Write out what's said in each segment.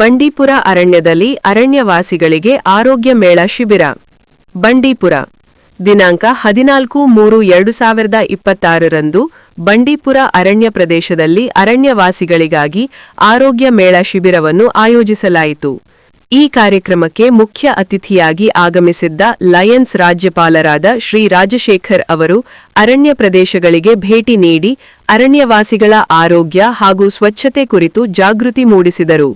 ಬಂಡೀಪುರ ಅರಣ್ಯದಲ್ಲಿ ಅರಣ್ಯವಾಸಿಗಳಿಗೆ ಆರೋಗ್ಯ ಮೇಳ ಶಿಬಿರ. ಬಂಡೀಪುರ ದಿನಾಂಕ 14-3-2026 ಬಂಡೀಪುರ ಅರಣ್ಯ ಪ್ರದೇಶದಲ್ಲಿ ಅರಣ್ಯವಾಸಿಗಳಿಗಾಗಿ ಆರೋಗ್ಯ ಮೇಳ ಶಿಬಿರವನ್ನು ಆಯೋಜಿಸಲಾಯಿತು. ಈ ಕಾರ್ಯಕ್ರಮಕ್ಕೆ ಮುಖ್ಯ ಅತಿಥಿಯಾಗಿ ಆಗಮಿಸಿದ್ದ ಲಯನ್ಸ್ ರಾಜ್ಯಪಾಲರಾದ ಶ್ರೀ ರಾಜಶೇಖರ್ ಅವರು ಅರಣ್ಯ ಪ್ರದೇಶಗಳಿಗೆ ಭೇಟಿ ನೀಡಿ ಅರಣ್ಯವಾಸಿಗಳ ಆರೋಗ್ಯ ಹಾಗೂ ಸ್ವಚ್ಛತೆ ಕುರಿತು ಜಾಗೃತಿ ಮೂಡಿಸಿದರು.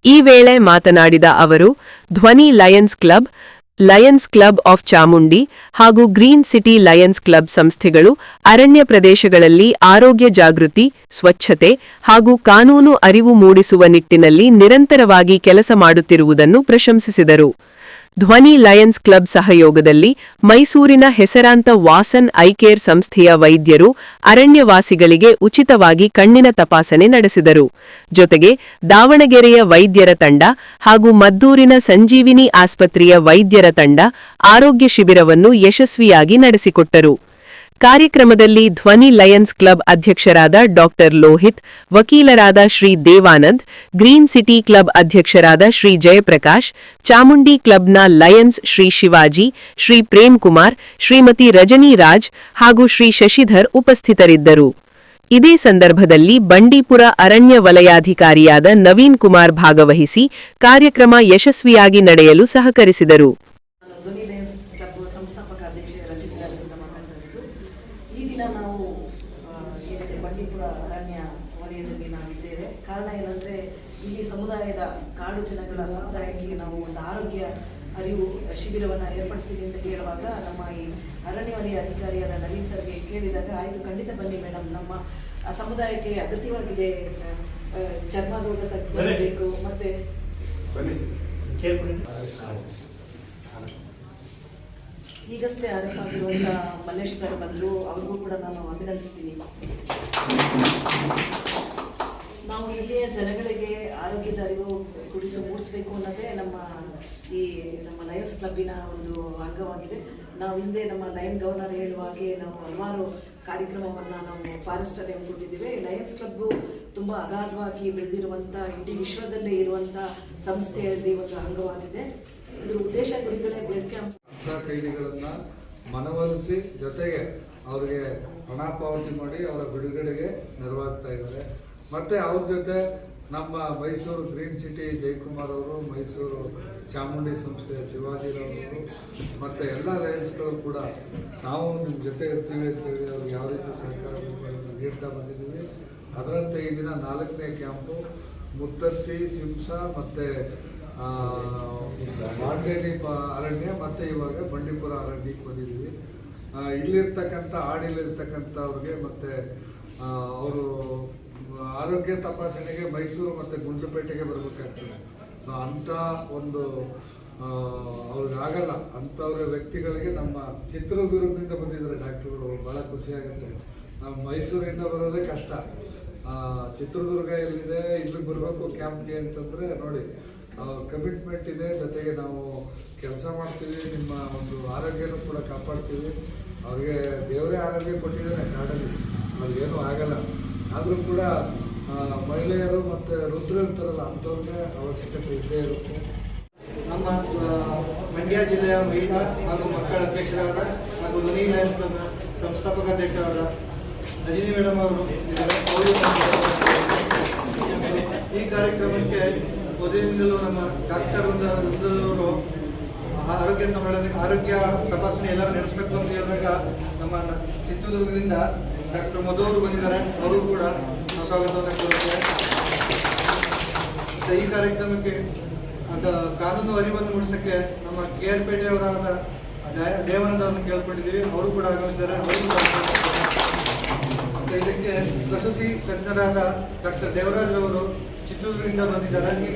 ಈ ವೇಳೆ ಮಾತನಾಡಿದ ಅವರು, ಧ್ವನಿ ಲಯನ್ಸ್ ಕ್ಲಬ್ ಆಫ್ ಚಾಮುಂಡಿ ಹಾಗೂ ಗ್ರೀನ್ ಸಿಟಿ ಲಯನ್ಸ್ ಕ್ಲಬ್ ಸಂಸ್ಥೆಗಳು ಅರಣ್ಯ ಪ್ರದೇಶಗಳಲ್ಲಿ ಆರೋಗ್ಯ ಜಾಗೃತಿ, ಸ್ವಚ್ಛತೆ ಹಾಗೂ ಕಾನೂನು ಅರಿವು ಮೂಡಿಸುವ ನಿಟ್ಟಿನಲ್ಲಿ ನಿರಂತರವಾಗಿ ಕೆಲಸ ಮಾಡುತ್ತಿರುವುದನ್ನು ಪ್ರಶಂಸಿಸಿದರು. ಧ್ವನಿ ಲಯನ್ಸ್ ಕ್ಲಬ್ ಸಹಯೋಗದಲ್ಲಿ ಮೈಸೂರಿನ ಹೆಸರಾಂತ ವಾಸನ್ ಐ ಕೇರ್ ಸಂಸ್ಥೆಯ ವೈದ್ಯರು ಅರಣ್ಯವಾಸಿಗಳಿಗೆ ಉಚಿತವಾಗಿ ಕಣ್ಣಿನ ತಪಾಸಣೆ ನಡೆಸಿದರು. ಜೊತೆಗೆ ದಾವಣಗೆರೆಯ ವೈದ್ಯರ ತಂಡ ಹಾಗೂ ಮದ್ದೂರಿನ ಸಂಜೀವಿನಿ ಆಸ್ಪತ್ರೆಯ ವೈದ್ಯರ ತಂಡ ಆರೋಗ್ಯ ಶಿಬಿರವನ್ನು ಯಶಸ್ವಿಯಾಗಿ ನಡೆಸಿಕೊಟ್ಟರು. ಕಾರ್ಯಕ್ರಮದಲ್ಲಿ ಧ್ವನಿ ಲಯನ್ಸ್ ಕ್ಲಬ್ ಅಧ್ಯಕ್ಷರಾದ ಡಾ ಲೋಹಿತ್, ವಕೀಲರಾದ Shri Devanand, green city club ಅಧ್ಯಕ್ಷರಾದ ಶ್ರೀ ಜಯಪ್ರಕಾಶ್, ಚಾಮುಂಡಿ ಕ್ಲಬ್ನ ಲಯನ್ಸ್ ಶ್ರೀ ಶಿವಾಜಿ, ಶ್ರೀ ಪ್ರೇಮ್ ಕುಮಾರ್, ಶ್ರೀಮತಿ ರಜನಿ ರಾಜ್ ಹಾಗೂ ಶ್ರೀ ಶಶಿಧರ್ ಉಪಸ್ಥಿತರಿದ್ದರು. ಇದೇ ಸಂದರ್ಭದಲ್ಲಿ ಬಂಡೀಪುರ ಅರಣ್ಯ ವಲಯಾಧಿಕಾರಿಯಾದ ನವೀನ್ ಕುಮಾರ್ ಭಾಗವಹಿಸಿ ಕಾರ್ಯಕ್ರಮ ಯಶಸ್ವಿಯಾಗಿ ನಡೆಯಲು ಸಹಕರಿಸಿದರು. ಈ ದಿನ ನಾವು ಬಂಡೀಪುರ ಅರಣ್ಯ ವಲಯದಲ್ಲಿ ನಾವಿದ್ದೇವೆ. ಕಾರಣ ಏನಂದರೆ ಇಲ್ಲಿ ಸಮುದಾಯದ ಕಾಡು ಜನಗಳ ಸಮುದಾಯಕ್ಕೆ ನಾವು ಒಂದು ಆರೋಗ್ಯ ಅರಿವು ಶಿಬಿರವನ್ನು ಏರ್ಪಡಿಸ್ತೀವಿ ಅಂತ ಹೇಳುವಾಗ ನಮ್ಮ ಈ ಅರಣ್ಯ ವಲಯ ಅಧಿಕಾರಿಯಾದ ನವೀನ್ ಸರ್ಗೆ ಕೇಳಿದಾಗ, ಆಯಿತು ಖಂಡಿತ ಬನ್ನಿ ಮೇಡಮ್, ನಮ್ಮ ಸಮುದಾಯಕ್ಕೆ ಅಗತ್ಯವಾಗಿದೆ ಚರ್ಮರೋಗ ತಜ್ಞರು ಬೇಕು, ಮತ್ತೆ ಈಗಷ್ಟೇ ಆರಂಭ ಆಗಿರುವಂಥ ಮಲ್ಲೇಶ್ ಸರ್ ಬಂದರು, ಅವ್ರಿಗೂ ಕೂಡ ನಾನು ಅಭಿನಂದಿಸ್ತೀನಿ. ನಾವು ಇಲ್ಲಿಯ ಜನಗಳಿಗೆ ಆರೋಗ್ಯದ ಅರಿವು ಕುರಿತು ಮೂಡಿಸಬೇಕು ಅನ್ನೋದೇ ನಮ್ಮ ಲಯನ್ಸ್ ಕ್ಲಬ್ಬಿನ ಒಂದು ಅಂಗವಾಗಿದೆ. ನಾವು ಹಿಂದೆ ನಮ್ಮ ಲಯನ್ ಗವರ್ನರ್ ಹೇಳುವ ಹಾಗೆ ನಾವು ಹಲವಾರು ಕಾರ್ಯಕ್ರಮವನ್ನು ನಾವು ಫಾರೆಸ್ಟಲ್ಲಿ ಹಮ್ಮಿಕೊಂಡಿದ್ದೀವಿ. ಲಯನ್ಸ್ ಕ್ಲಬ್ಬು ತುಂಬ ಅಗಾಧವಾಗಿ ಬೆಳೆದಿರುವಂಥ ಇಡೀ ವಿಶ್ವದಲ್ಲೇ ಇರುವಂಥ ಸಂಸ್ಥೆಯಲ್ಲಿ ಒಂದು ಅಂಗವಾಗಿದೆ. ಇದ್ರ ಉದ್ದೇಶ ಗುರಿಗಳೇ ಬ್ಲಡ್ ಕ್ಯಾಂಪ್ ಕೈದಿಗಳನ್ನು ಮನವೊಲಿಸಿ ಜೊತೆಗೆ ಅವರಿಗೆ ಹಣ ಪಾವತಿ ಮಾಡಿ ಅವರ ಬಿಡುಗಡೆಗೆ ನೆರವಾಗ್ತಾ ಇದ್ದಾರೆ. ಮತ್ತು ಅವ್ರ ಜೊತೆ ನಮ್ಮ ಮೈಸೂರು ಗ್ರೀನ್ ಸಿಟಿ ಜಯಕುಮಾರ್ ಅವರು, ಮೈಸೂರು ಚಾಮುಂಡಿ ಸಂಸ್ಥೆಯ ಶಿವಾಜಿರವರು ಮತ್ತು ಎಲ್ಲ ಲಯನ್ಸ್ಗಳು ಕೂಡ ನಾವು ನಿಮ್ಮ ಜೊತೆ ಇರ್ತೀವಿ ಅಂತೇಳಿ ಅವ್ರಿಗೆ ಯಾವ ರೀತಿ ಸಹಕಾರಗಳನ್ನು ನೀಡ್ತಾ ಬಂದಿದ್ದೀವಿ. ಅದರಂತೆ ಈ ದಿನ 4ನೇ ಕ್ಯಾಂಪು ಮುತ್ತತ್ತಿ, ಸಿಂಸ ಮತ್ತು ಮಾಂಡೇರಿ ಅರಣ್ಯ ಮತ್ತು ಇವಾಗ ಬಂಡೀಪುರ ಅರಣ್ಯಕ್ಕೆ ಬಂದಿದ್ದೀವಿ. ಇಲ್ಲಿರ್ತಕ್ಕಂಥ ಆಡಿಲಿರ್ತಕ್ಕಂಥವ್ರಿಗೆ ಮತ್ತು ಅವರು ಆರೋಗ್ಯ ತಪಾಸಣೆಗೆ ಮೈಸೂರು ಮತ್ತು ಗುಂಡ್ಲುಪೇಟೆಗೆ ಬರಬೇಕಾಗ್ತದೆ. ಸೊ ಅಂಥ ಒಂದು ಅವ್ರಿಗಾಗಲ್ಲ ಅಂಥವ್ರ ವ್ಯಕ್ತಿಗಳಿಗೆ ನಮ್ಮ ಚಿತ್ರದುರ್ಗದಿಂದ ಬಂದಿದ್ದಾರೆ ಡಾಕ್ಟ್ರುಗಳು. ಭಾಳ ಖುಷಿಯಾಗುತ್ತೆ. ನಾವು ಮೈಸೂರಿಂದ ಬರೋದೇ ಕಷ್ಟ, ಚಿತ್ರದುರ್ಗ ಎಲ್ಲಿದೆ, ಇಲ್ಲಿಗೆ ಬರಬೇಕು ಕ್ಯಾಂಪ್ಗೆ ಅಂತಂದರೆ ನೋಡಿ ಕಮಿಟ್ಮೆಂಟ್ ಇದೆ. ಜೊತೆಗೆ ನಾವು ಕೆಲಸ ಮಾಡ್ತೀವಿ, ನಿಮ್ಮ ಒಂದು ಆರೋಗ್ಯನೂ ಕೂಡ ಕಾಪಾಡ್ತೀವಿ. ಅವ್ರಿಗೆ ದೇವರೇ ಆರೋಗ್ಯ ಕೊಟ್ಟಿದ್ದಾರೆ ಕಾಡಲ್ಲಿ, ಅವ್ರಿಗೇನೂ ಆಗಲ್ಲ. ಆದರೂ ಕೂಡ ಮಹಿಳೆಯರು ಮತ್ತು ವೃದ್ಧರು ಇರ್ತಾರಲ್ಲ ಅಂಥವ್ರಿಗೆ ಅವಶ್ಯಕತೆ ಇದ್ದೇ ಇರುತ್ತೆ. ನಮ್ಮ ಮಂಡ್ಯ ಜಿಲ್ಲೆಯ ಮಹಿಳಾ ಹಾಗೂ ಮಕ್ಕಳ ಅಧ್ಯಕ್ಷರಾದ ಹಾಗೂ ಧ್ವನಿ ಲಯನ್ಸ್ ಕ್ಲಬ್ನ ಸಂಸ್ಥಾಪಕ ಅಧ್ಯಕ್ಷರಾದ ರಜನಿ ಮೇಡಮ್ ಅವರು ಈ ಕಾರ್ಯಕ್ರಮಕ್ಕೆ ಮೊದಲಿನಿಂದಲೂ ನಮ್ಮ ಡಾಕ್ಟರ್ ವೃಂದದವರು ಆರೋಗ್ಯ ತಪಾಸಣೆ ಎಲ್ಲರೂ ನಡೆಸಬೇಕು ಅಂತ ಹೇಳಿದಾಗ ನಮ್ಮ ಚಿತ್ರದುರ್ಗದಿಂದ ಡಾಕ್ಟರ್ ಮಧು ಅವರು ಬಂದಿದ್ದಾರೆ. ಅವರು ಕೂಡ ಸ್ವಾಗತವನ್ನು ಕೋರುತ್ತೇವೆ. ಈ ಕಾರ್ಯಕ್ರಮಕ್ಕೆ ಕಾನೂನು ಅರಿವನ್ನು ಮೂಡಿಸೋಕ್ಕೆ ನಮ್ಮ KR ಅವರಾದ ದೇವಾನಂದ ಅವರನ್ನು ಕೇಳ್ಕೊಂಡಿದ್ದೀವಿ. ಅವರು ಕೂಡ ಆಗಮಿಸಿದ್ದಾರೆ. ಅವರಿಗೂ ಇದಕ್ಕೆ ಪ್ರಸೂತಿ ತಜ್ಞರಾದ ಡಾಕ್ಟರ್ ದೇವರಾಜ್ ಅವರು ಚಿತ್ರದುರ್ಗದಿಂದ ಬಂದಿದ್ದಾರೆ.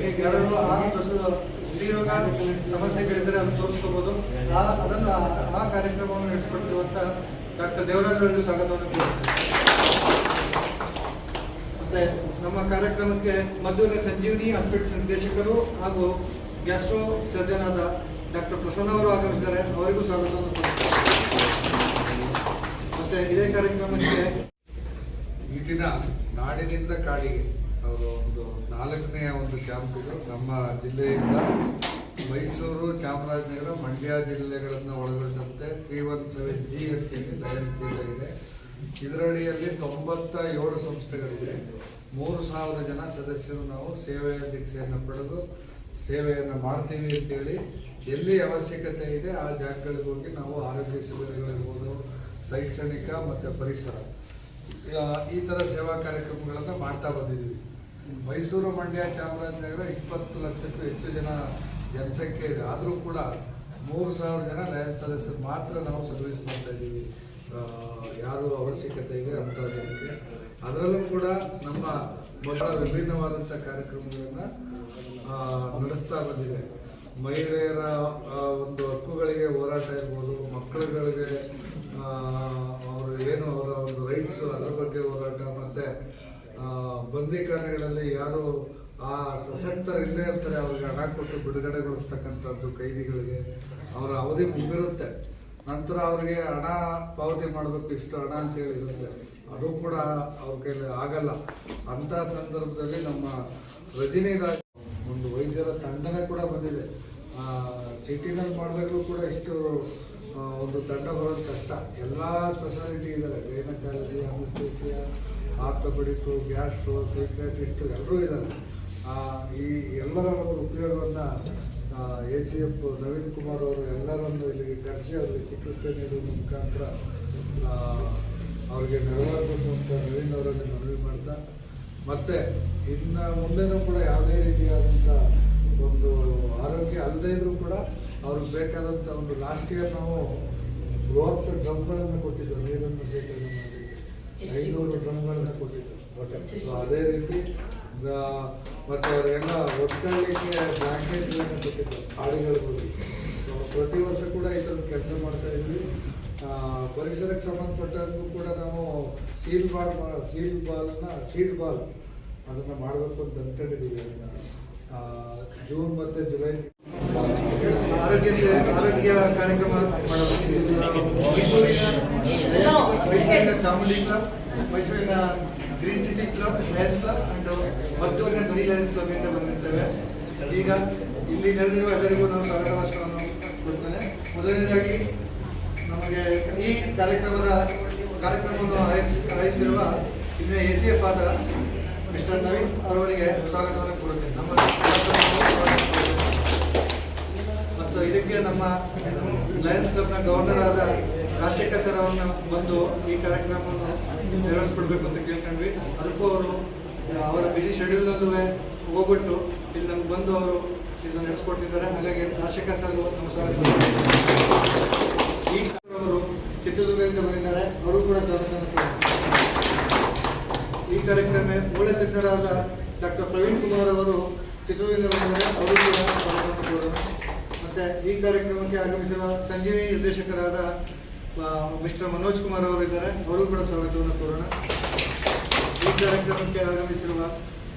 ಯಾರು ಸ್ತ್ರೀರೋಗ ಸಮಸ್ಯೆಗಳಿದ್ದರೆ ಅದನ್ನು ತೋರಿಸ್ಕೋಬೋದು. ಅದನ್ನು ಆ ಕಾರ್ಯಕ್ರಮವನ್ನು ನಡೆಸಿಕೊಡ್ತಿರುವಂಥ ಡಾಕ್ಟರ್ ದೇವರಾಜ್ ಅವರಿಗೂ ಸ್ವಾಗತವನ್ನು ಕೋರುತ್ತೇವೆ. ಮತ್ತು ನಮ್ಮ ಕಾರ್ಯಕ್ರಮಕ್ಕೆ ಮದ್ದೂರಿನ ಸಂಜೀವಿನಿ ಹಾಸ್ಪಿಟಲ್ ನಿರ್ದೇಶಕರು ಹಾಗೂ ಗ್ಯಾಸ್ಟ್ರೋ ಸರ್ಜನ್ ಆದ ಡಾಕ್ಟರ್ ಪ್ರಸನ್ನ ಅವರು ಆಗಮಿಸಿದ್ದಾರೆ. ಅವರಿಗೂ ಸ್ವಾಗತವನ್ನು ಕೋರುತ್ತೇವೆ. ಮತ್ತು ಇದೇ ಕಾರ್ಯಕ್ರಮಕ್ಕೆ ಈ ದಿನ ನಾಡಿನಿಂದ ಕಾಡಿಗೆ ಅವರು ಒಂದು 4ನೇ ಒಂದು ಕ್ಯಾಂಪ್ ಇದು. ನಮ್ಮ ಜಿಲ್ಲೆಯಿಂದ ಮೈಸೂರು, ಚಾಮರಾಜನಗರ, ಮಂಡ್ಯ ಜಿಲ್ಲೆಗಳನ್ನು ಒಳಗೊಂಡಂತೆ 317 GSC ಲಯನ್ಸ್ ಜಿಲ್ಲೆ ಇದೆ. ಇದರಡಿಯಲ್ಲಿ 97 ಸಂಸ್ಥೆಗಳಿದೆ. 3,000 ಜನ ಸದಸ್ಯರು ನಾವು ಸೇವೆಯ ದೀಕ್ಷೆಯನ್ನು ಪಡೆದು ಸೇವೆಯನ್ನು ಮಾಡ್ತೀವಿ ಅಂತೇಳಿ ಎಲ್ಲಿ ಅವಶ್ಯಕತೆ ಇದೆ ಆ ಜಾಗಗಳಿಗೆ ಹೋಗಿ ನಾವು ಆರೋಗ್ಯ ಶಿಬಿರಗಳಿರ್ಬೋದು, ಶೈಕ್ಷಣಿಕ ಮತ್ತು ಪರಿಸರ ಈ ಥರ ಸೇವಾ ಕಾರ್ಯಕ್ರಮಗಳನ್ನು ಮಾಡ್ತಾ ಬಂದಿದ್ದೀವಿ. ಮೈಸೂರು, ಮಂಡ್ಯ, ಚಾಮರಾಜನಗರ 20 ಲಕ್ಷಕ್ಕೂ ಹೆಚ್ಚು ಜನಸಂಖ್ಯೆ ಇದೆ. ಆದರೂ ಕೂಡ 3,000 ಜನ ಲಯನ್ಸ್ ಸದಸ್ಯರು ಮಾತ್ರ ನಾವು ಸರ್ವಿಸ್ ಮಾಡ್ತಾ ಇದ್ದೀವಿ. ಯಾರು ಅವಶ್ಯಕತೆ ಇದೆ ಅಂಥ ಜನಕ್ಕೆ. ಅದರಲ್ಲೂ ಕೂಡ ನಮ್ಮ ಬಹಳ ವಿಭಿನ್ನವಾದಂಥ ಕಾರ್ಯಕ್ರಮಗಳನ್ನು ನಡೆಸ್ತಾ ಬಂದಿದೆ. ಮಹಿಳೆಯರ ಒಂದು ಹಕ್ಕುಗಳಿಗೆ ಹೋರಾಟ ಇರ್ಬೋದು, ಮಕ್ಕಳುಗಳಿಗೆ ಅವರು ಏನು ಅವರ ಒಂದು ರೈಟ್ಸು ಅದರ ಬಗ್ಗೆ ಹೋರಾಟ, ಮತ್ತು ಬಂದಿಖಾನೆಗಳಲ್ಲಿ ಯಾರು ಆ ಸಶಕ್ತರಿಲ್ಲದೆ ಇರ್ತಾರೆ ಅವ್ರಿಗೆ ಹಣ ಕೊಟ್ಟು ಬಿಡುಗಡೆಗೊಳಿಸ್ತಕ್ಕಂಥದ್ದು ಕೈದಿಗಳಿಗೆ. ಅವರ ಅವಧಿ ಮುಗಿರುತ್ತೆ, ನಂತರ ಅವರಿಗೆ ಹಣ ಪಾವತಿ ಮಾಡಬೇಕು, ಇಷ್ಟು ಹಣ ಅಂತೇಳಿ ಇರುತ್ತೆ. ಅದು ಕೂಡ ಅವ್ರ ಕೈಲಿ ಆಗಲ್ಲ. ಅಂಥ ಸಂದರ್ಭದಲ್ಲಿ ನಮ್ಮ ರಜನಿರಾಜ್ ಒಂದು ವೈದ್ಯರ ತಂಡನೇ ಕೂಡ ಬಂದಿದೆ. ಸಿಟಿನಲ್ಲಿ ಮಾಡಿದಾಗಲೂ ಕೂಡ ಇಷ್ಟು ಒಂದು ತಂಡ ಬರೋದು ಕಷ್ಟ. ಎಲ್ಲ ಸ್ಪೆಷಾಲಿಟಿ ಇದ್ದಾರೆ, ಗೈನಕಾಲಜಿ, ಅನಸ್ತೇಸಿಯಾ, ಆರ್ಥೋಪೆಡಿಕ್ಕು, ಗ್ಯಾಸ್ಟ್ರೋ, ಸೈಕ್ಯಾಟ್ರಿಸ್ಟು ಎಲ್ಲರೂ ಇದ್ದಾರೆ. ಈ ಎಲ್ಲರ ಒಂದು ಉಪಯೋಗವನ್ನು ACF ನವೀನ್ ಕುಮಾರ್ ಅವರು ಎಲ್ಲರನ್ನು ಇಲ್ಲಿಗೆ ಕರೆಸಿ ಅವರಿಗೆ ಚಿಕಿತ್ಸೆ ನೀಡುವ ಮುಖಾಂತರ ಅವ್ರಿಗೆ ನೆರವಾಗಬೇಕು ಅಂತ ನವೀನ್ ಅವರಲ್ಲಿ ಮನವಿ ಮಾಡ್ತಾ, ಮತ್ತು ಇನ್ನು ಮುಂದೆನೂ ಕೂಡ ಯಾವುದೇ ರೀತಿಯಾದಂಥ ಒಂದು ಆರೋಗ್ಯ ಅಲ್ಲದೇ ಇದ್ರೂ ಕೂಡ ಅವ್ರಿಗೆ ಬೇಕಾದಂಥ ಒಂದು ಲಾಸ್ಟ್ ಇಯರ್ ನಾವು ಬೃಹತ್ ಡ್ರಮ್ಗಳನ್ನು ಕೊಟ್ಟಿದ್ದು, ನೀರನ್ನು ಶೇಖರಣೆ ಮಾಡಲಿಕ್ಕೆ 500 ಡ್ರಮ್ಗಳನ್ನು ಕೊಟ್ಟಿದ್ದು. ಅದೇ ರೀತಿ ಮತ್ತು ಅವರೆಲ್ಲ ಒತ್ತಡಲಿಕ್ಕೆ ಬ್ಲ್ಯಾಂಕೆಟ್ಗಳನ್ನು ಕೊಟ್ಟಿದ್ದು ಹಾಡಿಗಳಿಗೆ. ಪ್ರತಿ ವರ್ಷ ಕೂಡ ಈ ಥರದ ಕೆಲಸ ಮಾಡ್ತಾ ಇದ್ವಿ. ಪರಿಸರಕ್ಕೆ ಸಂಬಂಧಪಟ್ಟಂಗೂ ಕೂಡ ನಾವು ಸೀಡ್ ಬಾಲ್ ಅದನ್ನು ಮಾಡಬೇಕು ಅಂತ ಅಂದ್ಕೊಂಡಿದ್ದೀವಿ. ಜೂನ್ ಮತ್ತು ಜುಲೈ ಆರೋಗ್ಯ ಕಾರ್ಯಕ್ರಮ ಮೈಸೂರಿನ ಚಾಮುಂಡಿ ಕ್ಲಬ್, ಮೈಸೂರಿನ green city club, lions club and ಮದ್ದೂರಿನ ಧ್ವನಿ ಲಯನ್ಸ್ ಕ್ಲಬ್ ಇಂದ ಬಂದಿರ್ತೇವೆ. ಈಗ ಇಲ್ಲಿ ನಡೆದಿರುವ ಎಲ್ಲರಿಗೂ ನಾವು ಸ್ವಾಗತ ಭಾಷಣವನ್ನು ಕೊಡ್ತೇನೆ. ಮೊದಲನೇದಾಗಿ ನಮಗೆ ಈ ಕಾರ್ಯಕ್ರಮವನ್ನು ಆಯೋಜಿಸಿರುವ ಇಲ್ಲಿನ ACF ಆದ ಮಿಸ್ಟರ್ ನವೀನ್ ಅವರಿಗೆ ಸ್ವಾಗತವನ್ನು ಕೊಡುತ್ತೇನೆ. ನಮ್ಮ ಮತ್ತು ಇದಕ್ಕೆ ನಮ್ಮ ಲಯನ್ಸ್ ಕ್ಲಬ್ನ ಗವರ್ನರ್ ಆದ ರಾಜಶೇಖರ್ ಸರ್ ಅವರನ್ನು ಬಂದು ಈ ಕಾರ್ಯಕ್ರಮವನ್ನು ನೆರವೇರಿಸ್ಕೊಡ್ಬೇಕು ಅಂತ ಕೇಳ್ಕೊಂಡ್ವಿ. ಅದಕ್ಕೂ ಅವರು ಅವರ ಬಿಸಿ ಶೆಡ್ಯೂಲ್ನಲ್ಲೂ ಹೋಗ್ಬಿಟ್ಟು ಇಲ್ಲಿ ನಮ್ಗೆ ಬಂದು ಅವರು ಇದನ್ನು ನಡೆಸ್ಕೊಡ್ತಿದ್ದಾರೆ. ಹಾಗಾಗಿ ರಾಜಶೇಖರ್ ಸರ್ಗೂ ನಮ್ಮ ಸ್ವಾಗತ. ಈ ಅವರು ಚಿತ್ರದುರ್ಗದಿಂದ ಬಂದಿದ್ದಾರೆ, ಅವರು ಕೂಡ ಸ್ವಾಗತ. ಈ ಕಾರ್ಯಕ್ರಮ ಮೂಳೆ ತಜ್ಞರಾದ ಡಾಕ್ಟರ್ ಪ್ರವೀಣ್ ಕುಮಾರ್ ಅವರು ಚಿತ್ರದುರ್ಗದಿಂದ ಬಂದಿದ್ದಾರೆ, ಅವರು ಕೂಡ ಸ್ವಾಗತ ಕೋರೋಣ. ಮತ್ತು ಈ ಕಾರ್ಯಕ್ರಮಕ್ಕೆ ಆಗಮಿಸಿರುವ ಸಂಜೀವಿನಿ ನಿರ್ದೇಶಕರಾದ ಮಿಸ್ಟರ್ ಮನೋಜ್ ಕುಮಾರ್ ಅವರು ಇದ್ದಾರೆ, ಅವರು ಕೂಡ ಸ್ವಾಗತವನ್ನು ಕೋರೋಣ. ಈ ಕಾರ್ಯಕ್ರಮಕ್ಕೆ ಆಗಮಿಸಿರುವ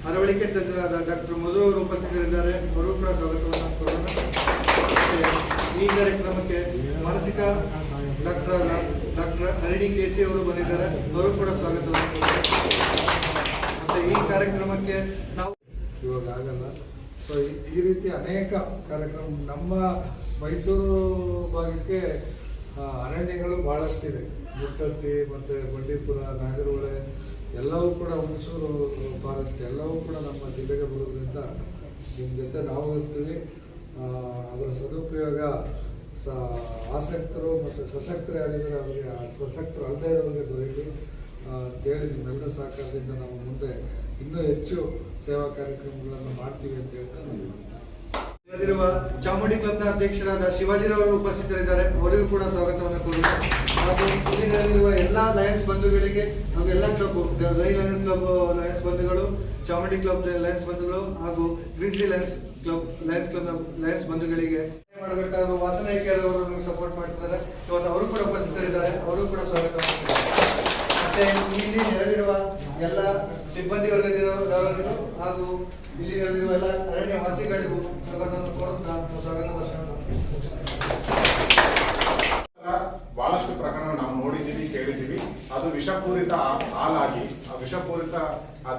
ಅರವಳಿಕೆ ತಜ್ಞರಾದ ಡಾಕ್ಟರ್ ಮಧು ಅವರು ಉಪಸ್ಥಿತರಿದ್ದಾರೆ, ಅವರು ಕೂಡ ಸ್ವಾಗತವನ್ನು ಕೋರೋಣ. ಈ ಕಾರ್ಯಕ್ರಮಕ್ಕೆ ಮಾನಸಿಕ ಡಾಕ್ಟರ್ ಹರಿಣಿ KC ಅವರು ಬಂದಿದ್ದಾರೆ, ಅವರು ಕೂಡ ಸ್ವಾಗತವನ್ನು ಕೋರೋಣ. ಮತ್ತು ಈ ಕಾರ್ಯಕ್ರಮಕ್ಕೆ ನಾವು ಇವಾಗ ಆಗಲ್ಲ. ಸೊ ಈ ರೀತಿ ಅನೇಕ ಕಾರ್ಯಕ್ರಮ ನಮ್ಮ ಮೈಸೂರು ಭಾಗಕ್ಕೆ ಅರಣ್ಯಗಳು ಭಾಳಷ್ಟಿದೆ. ಮುತ್ತತ್ತಿ ಮತ್ತು ಬಂಡೀಪುರ, ನಾಗರಹೊಳೆ ಎಲ್ಲವೂ ಕೂಡ, ಹುಣಸೂರು ಫಾರೆಸ್ಟ್ ಎಲ್ಲವೂ ಕೂಡ ನಮ್ಮ ಜಿಲ್ಲೆಗೆ ಬರೋದ್ರಿಂದ ನಿಮ್ಮ ಜೊತೆ ನಾವು ಇರ್ತೀವಿ. ಅದರ ಸದುಪಯೋಗ ಆಸಕ್ತರು ಮತ್ತು ಸಶಕ್ತರೇ ಆಗಿದ್ದಾರೆ ಅವರಿಗೆ, ಸಶಕ್ತರು ಅಲ್ಲದೆ ಇರೋರಿಗೆ ದೊರೆಯಲಿ ಅಂತೇಳಿ ನಿಮ್ಮೆಲ್ಲ ಸಹಕಾರದಿಂದ ನಾವು ಮುಂದೆ ಇನ್ನೂ ಹೆಚ್ಚು ಸೇವಾ ಕಾರ್ಯಕ್ರಮಗಳನ್ನು ಮಾಡ್ತೀವಿ ಅಂತ ಹೇಳ್ತಾ ನಾನು ನಡೆದಿರುವ ಚಾಮುಂಡಿ ಕ್ಲಬ್ನ ಅಧ್ಯಕ್ಷರಾದ ಶಿವಾಜಿರವರು ಉಪಸ್ಥಿತರಿದ್ದಾರೆ, ಅವರಿಗೂ ಕೂಡ ಸ್ವಾಗತವನ್ನು ಕೋರುತ್ತೇವೆ. ಹಾಗೂ ಇಲ್ಲಿ ನಡೆದಿರುವ ಎಲ್ಲ ಲಯನ್ಸ್ ಬಂಧುಗಳಿಗೆ ಹಾಗೂ ಎಲ್ಲ ಕ್ಲಬ್, ಧ್ವನಿ ಲಯನ್ಸ್ ಕ್ಲಬ್ ಲಯನ್ಸ್ ಬಂಧುಗಳು, ಚಾಮುಂಡಿ ಕ್ಲಬ್ ಲಯನ್ಸ್ ಬಂಧುಗಳು ಹಾಗೂ ಗ್ರೀನ್ ಸಿಟಿ ಲಯನ್ಸ್ ಕ್ಲಬ್ನ ಲಯನ್ಸ್ ಬಂಧುಗಳಿಗೆ ಮಾಡಬೇಕಾದ್ರು ವಾಸನಾಯ್ಕೆಯವರು ನಮಗೆ ಸಪೋರ್ಟ್ ಮಾಡ್ತಿದ್ದಾರೆ. ಇವತ್ತು ಅವರು ಕೂಡ ಉಪಸ್ಥಿತರಿದ್ದಾರೆ, ಅವರು ಕೂಡ ಸ್ವಾಗತವನ್ನು. ಮತ್ತೆ ಇಲ್ಲಿ ನಡೆದಿರುವ ಎಲ್ಲ ಸಿಬ್ಬಂದಿ ವರ್ಗದವರಿಗೂ ಹಾಗೂ ಇಲ್ಲಿ ನಡೆದಿರುವ ಎಲ್ಲ ಅರಣ್ಯ ವಾಸಿಗಳಿಗೂ ಸ್ವಾಗತವನ್ನು ಕೋರುತ್ತಾ ಸ್ವಾಗತ ಭಾಷಣ. ಬಹಳಷ್ಟು ಪ್ರಕರಣ ನಾವು ನೋಡಿದ್ದೀವಿ, ಕೇಳಿದ್ದೀವಿ. ಅದು ವಿಷಪೂರಿತ ಹಾಲಾಗಿ ಆ ವಿಷಪೂರಿತ ಆ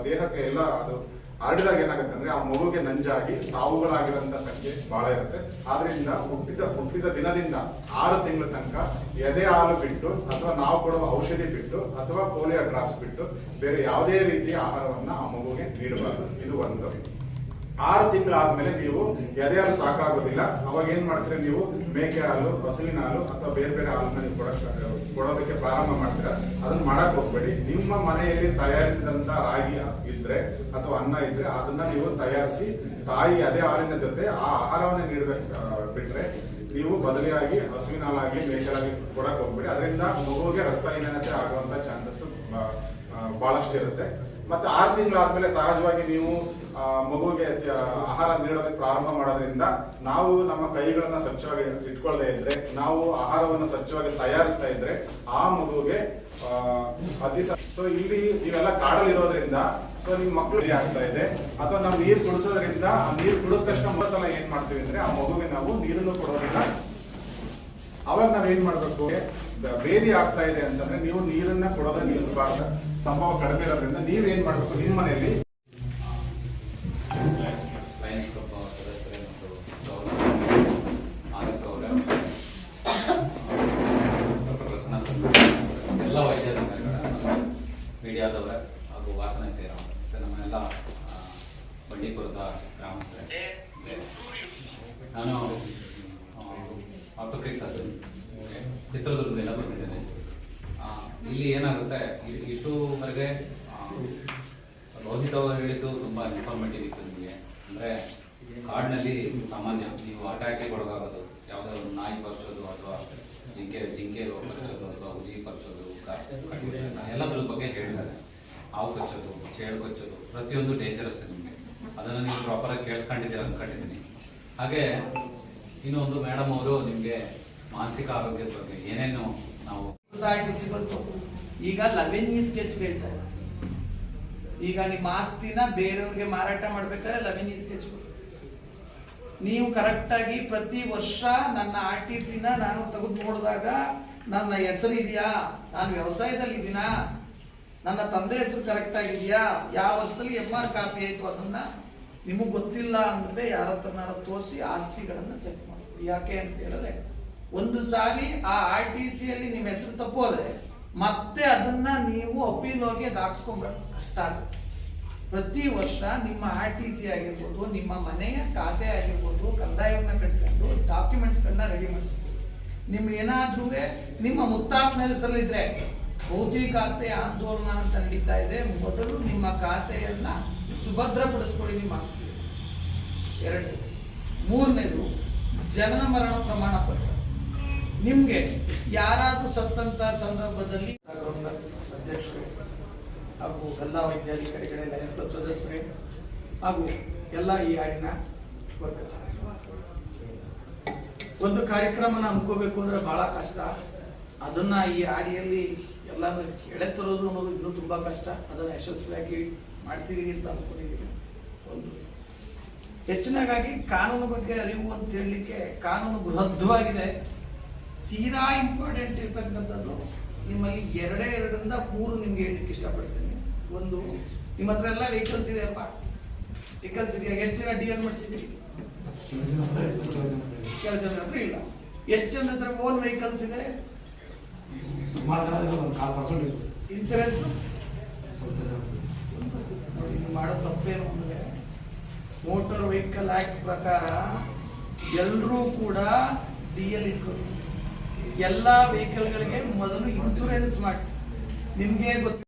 ದೇಹಕ್ಕೆ ಎಲ್ಲ ಅದು ಹರಡಿದಾಗ ಏನಾಗುತ್ತೆ ಅಂದ್ರೆ ಆ ಮಗುಗೆ ನಂಜಾಗಿ ಸಾವುಗಳಾಗಿರೋಂಥ ಸಂಖ್ಯೆ ಬಹಳ ಇರುತ್ತೆ. ಆದ್ರಿಂದ ಹುಟ್ಟಿದ ದಿನದಿಂದ 6 ತಿಂಗಳ ತನಕ ಎದೆ ಹಾಲು ಬಿಟ್ಟು ಅಥವಾ ನಾವು ಕೊಡುವ ಔಷಧಿ ಬಿಟ್ಟು ಅಥವಾ ಪೋಲಿಯೋ ಡ್ರಾಪ್ಸ್ ಬಿಟ್ಟು ಬೇರೆ ಯಾವುದೇ ರೀತಿಯ ಆಹಾರವನ್ನ ಆ ಮಗುಗೆ ನೀಡಬಾರದು. ಇದು ಒಂದು. 6 ತಿಂಗಳಾದ್ಮೇಲೆ ನೀವು ಎದೆ ಹಾಲು ಸಾಕಾಗೋದಿಲ್ಲ, ಅವಾಗ ಏನ್ ಮಾಡ್ತೀರಾ, ನೀವು ಮೇಕೆ ಹಾಲು, ಹಸುವಿನ ಹಾಲು ಅಥವಾ ಬೇರೆ ಬೇರೆ ಹಾಲನ್ನ ನೀವು ಕೊಡೋದಕ್ಕೆ ಪ್ರಾರಂಭ ಮಾಡ್ತೀರಾ. ಅದನ್ನ ಮಾಡಕ್ ಹೋಗ್ಬೇಡಿ. ನಿಮ್ಮ ಮನೆಯಲ್ಲಿ ತಯಾರಿಸಿದಂತ ರಾಗಿ ಇದ್ರೆ ಅಥವಾ ಅನ್ನ ಇದ್ರೆ ಅದನ್ನ ನೀವು ತಯಾರಿಸಿ ತಾಯಿ ಅದೇ ಹಾಲಿನ ಜೊತೆ ಆ ಆಹಾರವನ್ನ ನೀಡಬೇಕು ಬಿಟ್ರೆ ನೀವು ಬದಲಿಯಾಗಿ ಹಸುವಿನ ಹಾಲಾಗಿ ಮೇಕೆ ಹಾಲಾಗಿ ಕೊಡಕ್ ಹೋಗ್ಬೇಡಿ. ಅದರಿಂದ ಮಗುವಿಗೆ ರಕ್ತಹೀನತೆ ಆಗುವಂತ ಚಾನ್ಸಸ್ ಬಹಳಷ್ಟು ಇರುತ್ತೆ. ಮತ್ತೆ 6 ತಿಂಗಳಾದ್ಮೇಲೆ ಸಹಜವಾಗಿ ನೀವು ಮಗುವಿಗೆ ಆಹಾರ ನೀಡೋದಕ್ಕೆ ಪ್ರಾರಂಭ ಮಾಡೋದ್ರಿಂದ ನಾವು ನಮ್ಮ ಕೈಗಳನ್ನ ಸ್ವಚ್ಛವಾಗಿ ಇಟ್ಕೊಳ್ಳದೆ ಇದ್ರೆ, ನಾವು ಆಹಾರವನ್ನು ಸ್ವಚ್ಛವಾಗಿ ತಯಾರಿಸ್ತಾ ಇದ್ರೆ ಆ ಮಗುವಿಗೆ ಸೊ ಇಲ್ಲಿ ನೀವೆಲ್ಲ ಕಾಡಲ್ಲಿರೋದ್ರಿಂದ ಸೊ ನಿಮ್ ಮಕ್ಕಳು ಆಗ್ತಾ ಇದೆ ಅಥವಾ ನಾವು ನೀರು ಕುಡಿಸೋದ್ರಿಂದ ಆ ನೀರು ಕುಡಿದ ತಕ್ಷಣ ಮೊದಲ ಸಲ ಏನ್ ಮಾಡ್ತೀವಿ ಅಂದ್ರೆ ಆ ಮಗುವಿಗೆ ನಾವು ನೀರನ್ನು ಕೊಡೋದಿಲ್ಲ. ಅವಾಗ ನಾವೇನ್ ಮಾಡ್ಬೇಕು, ಬೇದಿ ಆಗ್ತಾ ಇದೆ ಅಂತಂದ್ರೆ ನೀವು ನೀರನ್ನ ಕೊಡೋದ್ರೆ ನಿಲ್ಲಿಸಬಾರ್ದು. ಸಂಭವ ಕಡಿಮೆ ಇರೋದ್ರಿಂದ ನೀವೇನ್ ಮಾಡ್ಬೇಕು, ನಿಮ್ಮ ಮನೆಯಲ್ಲಿ ಲಯನ್ಸ್ ಕ್ಲಬ್ ಸದಸ್ಯರೇ ಮತ್ತು ಪ್ರಸನ್ನ ಎಲ್ಲ ವೈದ್ಯಾಧಿಕಾರಿಗಳ ಮೀಡಿಯಾದವರ ಹಾಗೂ ವಾಸನ ತೇರ ಮತ್ತು ನಮ್ಮೆಲ್ಲ ಬಂಡೀಪುರದ ಗ್ರಾಮಸ್ಥರೇ, ನಾನು ಆರ್ಥೋಪೆಡಿಕ್ ಸರ್ಜನ್ ಚಿತ್ರದುರ್ಗದಿಂದ ಬಂದಿದ್ದೇನೆ. ಇಲ್ಲಿ ಏನಾಗುತ್ತೆ, ಇಷ್ಟುವರೆಗೆ ರೋಹಿತ್ ಅವರು ಹೇಳಿದ್ದು ತುಂಬ ಇನ್ಫಾರ್ಮೇಟಿವ್ ಇತ್ತು ನಿಮಗೆ. ಅಂದರೆ ಕಾಡಿನಲ್ಲಿ ಸಾಮಾನ್ಯ ನೀವು ಅಟ್ಯಾಕಿಗೆ ಒಳಗಾಗೋದು, ಯಾವುದೋ ಒಂದು ನಾಯಿ ಕಚ್ಚೋದು ಅಥವಾ ಜಿಂಕೆ ಕಚ್ಚೋದು ಅಥವಾ ಹುಲಿ ಕಚ್ಚೋದು, ಎಲ್ಲದ್ರ ಬಗ್ಗೆ ಹೇಳಿದ್ದಾರೆ. ಹಾವು ಕಚ್ಚೋದು, ಚೇಳು ಕಚ್ಚೋದು, ಪ್ರತಿಯೊಂದು ಡೇಂಜರಸ್ ನಿಮಗೆ. ಅದನ್ನು ನೀವು ಪ್ರಾಪರಾಗಿ ಕೇಳಿಸ್ಕೊಂಡಿದ್ದೀರ ಅಂದ್ಕೊಂಡಿದ್ದೀನಿ. ಹಾಗೆ ಇನ್ನೊಂದು ಮೇಡಮ್ ಅವರು ನಿಮಗೆ ಮಾನಸಿಕ ಆರೋಗ್ಯದ ಬಗ್ಗೆ ಏನೇನು ನಾವು ಈಗ 11 ಸ್ಕೆಚ್ ಹೇಳ್ತಾರೆ. ಈಗ ನಿಮ್ಮ ಆಸ್ತಿನ ಬೇರೆಯವ್ರಿಗೆ ಮಾರಾಟ ಮಾಡ್ಬೇಕಾದ್ರೆ 11 ಸ್ಕೆಚ್. ನೀವು ಕರೆಕ್ಟ್ ಆಗಿ ಪ್ರತಿ ವರ್ಷ ನನ್ನ RTCನ ನಾನು ತೆಗೆದು ನೋಡಿದಾಗ ನನ್ನ ಹೆಸರಿದೆಯಾ, ನಾನು ವ್ಯವಸಾಯದಲ್ಲಿ ಇದ್ದೀನಾ, ನನ್ನ ತಂದೆ ಹೆಸರು ಕರೆಕ್ಟ್ ಆಗಿದೆಯಾ, ಯಾವ ವರ್ಷದಲ್ಲಿ MR ಕಾಪಿ ಆಯ್ತು ಅದನ್ನ ನಿಮಗೆ ಗೊತ್ತಿಲ್ಲ ಅಂದ್ರೆ ಯಾರ ಹತ್ರನಾರ ತೋರಿಸಿ ಆಸ್ತಿಗಳನ್ನ ಚೆಕ್ ಮಾಡ್ತೀವಿ. ಯಾಕೆ ಅಂತ ಹೇಳಿದ್ರೆ ಒಂದು ಸಾರಿ ಆ RTCಯಲ್ಲಿ ನಿಮ್ಮ ಹೆಸರು ತಪ್ಪೋದ್ರೆ ಮತ್ತೆ ಅದನ್ನ ನೀವು ಅಪೀಲ್ ಹೋಗಿ ಹಾಕ್ಸ್ಕೊಂಡ್ಬರೋದು ಕಷ್ಟ ಆಗುತ್ತೆ. ಪ್ರತಿ ವರ್ಷ ನಿಮ್ಮ RTC ಆಗಿರ್ಬೋದು, ನಿಮ್ಮ ಮನೆಯ ಖಾತೆ ಆಗಿರ್ಬೋದು, ಕಂದಾಯವನ್ನ ಕಟ್ಕೊಂಡು ಡಾಕ್ಯುಮೆಂಟ್ಸ್ಗಳನ್ನ ರೆಡಿ ಮಾಡಿಸ್ಬೋದು. ನಿಮ್ಗೆ ಏನಾದ್ರೂ ನಿಮ್ಮ ಮುತ್ತಾತನ ಹೆಸರಲ್ಲಿದ್ರೆ ಭೌತಿಕ ಖಾತೆ ಆಂದೋಲನ ಅಂತ ನಡೀತಾ ಇದೆ. ಮೊದಲು ನಿಮ್ಮ ಖಾತೆಯನ್ನ ಸುಭದ್ರಪಡಿಸ್ಕೊಳ್ಳಿ ನಿಮ್ಮ ಆಸ್ತಿ. 2, 3ನೇದು ಜನನ ಮರಣ ಪ್ರಮಾಣ ಪತ್ರ. ನಿಮ್ಗೆ ಯಾರಾದ್ರೂ ಸತ್ತಂತ ಸಂದರ್ಭದಲ್ಲಿ ಅಧ್ಯಕ್ಷರು ಹಾಗೂ ಎಲ್ಲ ವೈದ್ಯಾಧಿಕಾರಿಗಳೇ, ಲಯನ್ಸ್ ಕ್ಲಬ್ ಸದಸ್ಯರೇ ಹಾಗೂ ಎಲ್ಲ ಈ ಹಾಡಿನ ವರ್ಕರ್ಸ್, ಒಂದು ಕಾರ್ಯಕ್ರಮನ ಹಮ್ಮಿಕೋಬೇಕು ಅಂದ್ರೆ ಬಹಳ ಕಷ್ಟ. ಅದನ್ನ ಈ ಹಾಡಿಯಲ್ಲಿ ಎಲ್ಲಾನು ಎಳೆ ತರೋದು ಅನ್ನೋದು ಇನ್ನೂ ತುಂಬಾ ಕಷ್ಟ. ಅದನ್ನ ಯಶಸ್ವಿಯಾಗಿ ಮಾಡ್ತಿದೀವಿ ಅಂತ ಅನ್ಕೊಂಡಿದ್ದೀನಿ. ಒಂದು ಹೆಚ್ಚಿನದಾಗಿ ಕಾನೂನು ಬಗ್ಗೆ ಅರಿವು ಅಂತ ಹೇಳಲಿಕ್ಕೆ, ಕಾನೂನು ಬೃಹದ್ವಾಗಿದೆ. ತೀರಾ ಇಂಪಾರ್ಟೆಂಟ್ ಇರ್ತಕ್ಕಂಥದ್ದು ನಿಮ್ಮಲ್ಲಿ 2ರಿಂದ 3 ನಿಮ್ಗೆ ಹೇಳಲಿಕ್ಕೆ ಇಷ್ಟಪಡ್ತೀನಿ. ಒಂದು, ನಿಮ್ಮ ಹತ್ರ ಎಲ್ಲ ವೆಹಿಕಲ್ಸ್ ಇದೆ ಅಲ್ವಾ? ವೆಹಿಕಲ್ಸ್ ಇದೆಯಾ? ಎಷ್ಟು ಜನ DL ಮಾಡಿಸಿದ್ರಿ? ಕೆಲ ಜನ ಹತ್ರ ಇಲ್ಲ. ಎಷ್ಟು ಜನ ಹತ್ರ ಓನ್ ವೆಹಿಕಲ್ಸ್ ಇದೆ? ಇನ್ಸೂರೆನ್ಸ್ ಮಾಡೋ ತಪ್ಪೇನು ಅಂದ್ರೆ, ಮೋಟಾರ್ ವೆಹಿಕಲ್ ಆಕ್ಟ್ ಪ್ರಕಾರ ಎಲ್ಲರೂ ಕೂಡ DL ಇಟ್ಕೊಂಡು ಎಲ್ಲಾ ವೆಹಿಕಲ್ಗಳಿಗೆ ಮೊದಲು ಇನ್ಸೂರೆನ್ಸ್ ಮಾಡಿಸಿ. ನಿಮ್ಗೆ ಗೊತ್ತು,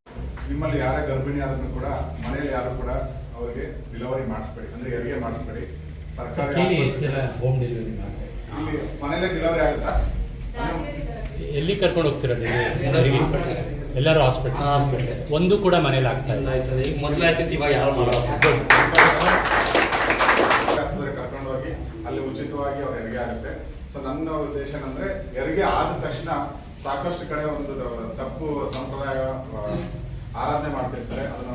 ನಿಮ್ಮಲ್ಲಿ ಯಾರೇ ಗರ್ಭಿಣಿ ಆದ್ರೂ ಕೂಡ ಮನೆಯಲ್ಲಿ ಯಾರು ಕೂಡ ಅವರಿಗೆ ಡೆಲಿವರಿ ಮಾಡಿಸ್ಬೇಡಿ, ಅಂದ್ರೆ ಹೆರಿಗೆ ಮಾಡಿಸ್ಬೇಡಿ. ಸರ್ಕಾರಿ ಇಲ್ಲಿ ಮನೆಯಲ್ಲೇ ಡೆಲಿವರಿ ಆಗುತ್ತಾ? ಎಲ್ಲಿ ಕರ್ಕೊಂಡು ಹೋಗ್ತೀರಾ ನೀವು? ಎಲ್ಲರೂ ಹಾಸ್ಪಿಟಲ್, ಒಂದು ಕೂಡ ಮನೇಲಿ ಆಗ್ತಾ ಇಲ್ಲ. ಈಗ ಮೊದಲಾಗ್ತೈತಿ, ಇವಾಗ ಯಾರು ಮಾಡೋದು? ಕರ್ಕೊಂಡು ಹೋಗಿ ಅಲ್ಲಿ ಉಚಿತವಾಗಿ ಅವ್ರ ಹೆರಿಗೆ ಆಗುತ್ತೆ. ಸೊ ನನ್ನ ಉದ್ದೇಶ ಅಂದ್ರೆ ಹೆರಿಗೆ ಆದ ತಕ್ಷಣ ಸಾಕಷ್ಟು ಕಡೆ ಒಂದು ತಪ್ಪು ಸಂಪ್ರದಾಯ ಆರಾಧನೆ ಮಾಡ್ತಿರ್ತಾರೆ, ಅದನ್ನ